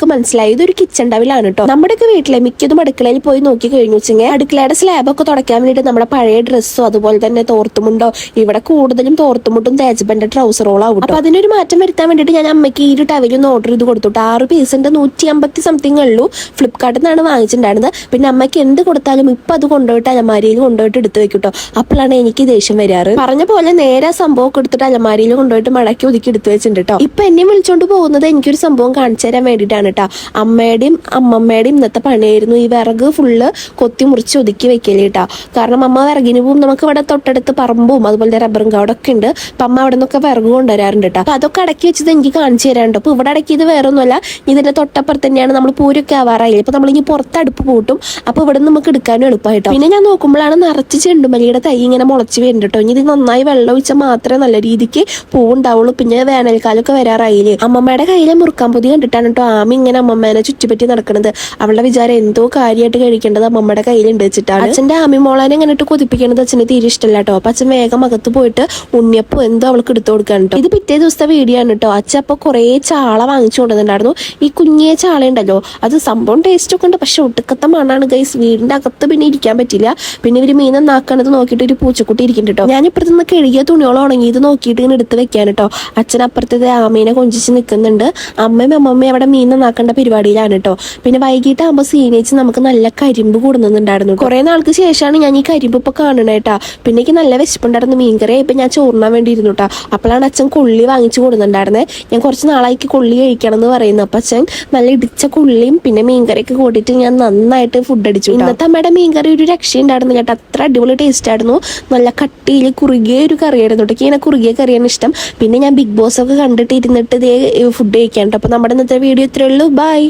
നമുക്ക് മനസ്സിലായി ഇതൊരു കിച്ചൺ ടവലാണ് കേട്ടോ. നമ്മുടെയൊക്കെ വീട്ടിലെ മിക്കതും അടുക്കളയിൽ പോയി നോക്കി കഴിഞ്ഞു വെച്ചെങ്കിൽ അടുക്കളയുടെ സ്ലാബൊക്കെ തുടയ്ക്കാൻ വേണ്ടിയിട്ട് നമ്മുടെ പഴയ ഡ്രസ്സോ അതുപോലെ തന്നെ തോർത്തുമുണ്ടോ, ഇവിടെ കൂടുതലും തോർത്തുമുട്ടും തേജപ്പന്റെ ട്രൗസറോളാവും. അപ്പൊ അതിനൊരു മാറ്റം വരുത്താൻ വേണ്ടിയിട്ട് ഞാൻ അമ്മയ്ക്ക് ഈ ഒരു ടവലൊന്ന് ഓർഡർ ചെയ്ത് കൊടുത്തു. 6 പീസിന്റെ 150 സംതിങ് ഉള്ളൂ. ഫ്ലിപ്കാർട്ടിൽ നിന്നാണ് വാങ്ങിച്ചിട്ടുണ്ടായിരുന്നത്. പിന്നെ അമ്മയ്ക്ക് എന്ത് കൊടുത്താലും ഇപ്പൊ അത് കൊണ്ടുപോയിട്ട് അലമാരിയിൽ കൊണ്ടുപോയിട്ട് എടുത്ത് വെക്കൂട്ടോ. അപ്പോഴാണ് എനിക്ക് ദേഷ്യം വരാറ്. പറഞ്ഞ പോലെ നേരെ സംഭവം എടുത്തിട്ട് അലമാരിയിൽ കൊണ്ടുപോയിട്ട് മടക്കി ഒതുക്കി എടുത്ത് വെച്ചിട്ടുണ്ട് കേട്ടോ. ഇപ്പൊ എന്നെ വിളിച്ചോണ്ട് പോകുന്നത് എനിക്കൊരു സംഭവം കാണിച്ചു തരാൻ വേണ്ടിയിട്ടാണ് കേട്ടോ. അമ്മയുടെയും അമ്മമ്മയുടെയും ഇന്നത്തെ പണിയായിരുന്നു ഈ വിറക് ഫുള്ള് കൊത്തി മുറിച്ച് ഒതുക്കി വെക്കല് കേട്ടോ. കാരണം അമ്മ വിറകിന് പോവും. നമുക്ക് ഇവിടെ തൊട്ടടുത്ത് പറമ്പും അതുപോലെ റബ്ബറും കാടൊക്കെ ഉണ്ട്. അപ്പൊ അമ്മ അവിടെ നിന്നൊക്കെ വിറക് കൊണ്ടുവരാറുണ്ട് കേട്ടോ. അപ്പൊ അതൊക്കെ അടക്കി വെച്ചത് എനിക്ക് കാണിച്ചു തരാറുണ്ട്. അപ്പൊ ഇവിടെ അടക്കിയത് വേറെ ഒന്നുമല്ല, ഇതിന്റെ തൊട്ടപ്പുറത്ത് തന്നെയാണ് നമ്മൾ പൂരൊക്കെ ആവാറായില്ലേ. ഇപ്പൊ നമ്മളിങ്ങനെ പുറത്ത് അടുപ്പ് പൂട്ടും. അപ്പൊ ഇവിടെ നമുക്ക് എടുക്കാനും എളുപ്പമായിട്ടോ. പിന്നെ ഞാൻ നോക്കുമ്പോഴാണ് നിറച്ച് ചെണ്ടുമല്ലിയുടെ തൈ ഇങ്ങനെ മുളച്ച് വരുന്നുണ്ട് കേട്ടോ. ഇനി ഇത് നന്നായി വെള്ളം ഒഴിച്ചാൽ മാത്രമേ നല്ല രീതിക്ക് പൂവുണ്ടാവുള്ളൂ. പിന്നെ വേനൽക്കാലമൊക്കെ വരാറായില്ലേ. അമ്മമ്മയുടെ കയ്യിലെ മുറുക്കാൻ പൊതി കണ്ടിട്ടാണ് കേട്ടോ ആമി ഇങ്ങനെ അമ്മമ്മേനെ ചുറ്റിപ്പറ്റി നടക്കുന്നത്. അവളുടെ വിചാരം എന്തോ കാര്യമായിട്ട് കഴിക്കേണ്ടത് അമ്മമ്മയുടെ കയ്യിലുണ്ട് വെച്ചിട്ടാണ്. അച്ഛന്റെ ആമി മോളാനെ ഇങ്ങനെട്ട് കൊതിപ്പിക്കുന്നത് അച്ഛന് തീരെ ഇഷ്ടമല്ല കേട്ടോ. അപ്പൊ അച്ഛൻ വേഗം അകത്ത് പോയിട്ട് ഉണ്ണിയപ്പോ എന്തോ അവൾക്ക് എടുത്തു കൊടുക്കാൻ കേട്ടോ. ഇത് പിറ്റേ ദിവസത്തെ വീഡിയോ ആണ് കേട്ടോ. അച്ഛൻ അപ്പൊ കുറെ ചാള വാങ്ങിച്ചു കൊണ്ടുവന്നിട്ടുണ്ടായിരുന്നു. ഈ കുഞ്ഞേ ചാള ഉണ്ടല്ലോ, അത് സംഭവം ടേസ്റ്റ് ഒക്കെ ഉണ്ട്. പക്ഷെ ഒട്ടുക്കത്തെ മണ്ണാണ് ഗൈസ്. വീടിന്റെ അകത്ത് പിന്നെ ഇരിക്കാൻ പറ്റില്ല. പിന്നെ ഇവര് മീൻ നന്നാക്കണത് നോക്കിയിട്ട് ഒരു പൂച്ചക്കുട്ടി ഇരിക്കുന്നുണ്ട് കേട്ടോ. ഞാൻ ഇപ്പുറത്ത് നിന്ന് കഴുകിയ തുണിയോളം ഉണങ്ങിയത് നോക്കിയിട്ട് ഇങ്ങനെ എടുത്ത് വെക്കാൻ കേട്ടോ. അച്ഛൻ അപ്പുറത്തെ ആമീനെ കൊഞ്ചിച്ച് നിൽക്കുന്നുണ്ട്. അമ്മയും അമ്മമ്മയും അവിടെ മീൻ നന്നാക്കേണ്ട പരിപാടിയിലാണ് കേട്ടോ. പിന്നെ വൈകിട്ട് ആകുമ്പോൾ സീനേച്ച് നമുക്ക് നല്ല കരിമ്പ് കൂടുന്നുണ്ടായിരുന്നു. കുറെ നാൾക്ക് ശേഷമാണ് ഞാൻ ഈ കരിമ്പ് ഇപ്പൊ കാണണേ കേട്ടാ. പിന്നെ എനിക്ക് നല്ല വിശപ്പുണ്ടായിരുന്നു. മീൻകറി ഇപ്പൊ ഞാൻ ചോറിനാൻ വേണ്ടി ഇരുന്നു കേട്ടോ. അപ്പോഴാണ് അച്ഛൻ കൊള്ളി വാങ്ങിച്ചു കൊടുക്കുന്നുണ്ടായിരുന്നേ. ഞാൻ കുറച്ച് നാളായിക്ക് കൊള്ളി കഴിക്കണം എന്ന് പറയുന്നു. അപ്പൊ അച്ഛൻ നല്ല ഇടിച്ച കൊള്ളിയും പിന്നെ മീൻകറിയൊക്കെ കൂട്ടിയിട്ട് ഞാൻ നന്നായിട്ട് ഫുഡ് അടിച്ചു. ഇന്നത്തെ അമ്മയുടെ മീൻകറി ഒരു രക്ഷയുണ്ടായിരുന്നു കേട്ടോ. അത്ര അടിപൊളി ടേസ്റ്റ് ആയിരുന്നു. നല്ല കട്ടിയിൽ കുറുകിയ ഒരു കറിയായിരുന്നു കേട്ടോ. ഇങ്ങനെ കുറുകിയ കറിയാണ് ഇഷ്ടം. പിന്നെ ഞാൻ ബിഗ് ബോസ് ഒക്കെ കണ്ടിട്ട് ഇരുന്നിട്ട് ഇതേ ഫുഡ് കഴിക്കാൻ കേട്ടോ. അപ്പൊ നമ്മുടെ ഇന്നത്തെ വീഡിയോ ഇത്രയേ ഉള്ളൂ. ബൈ.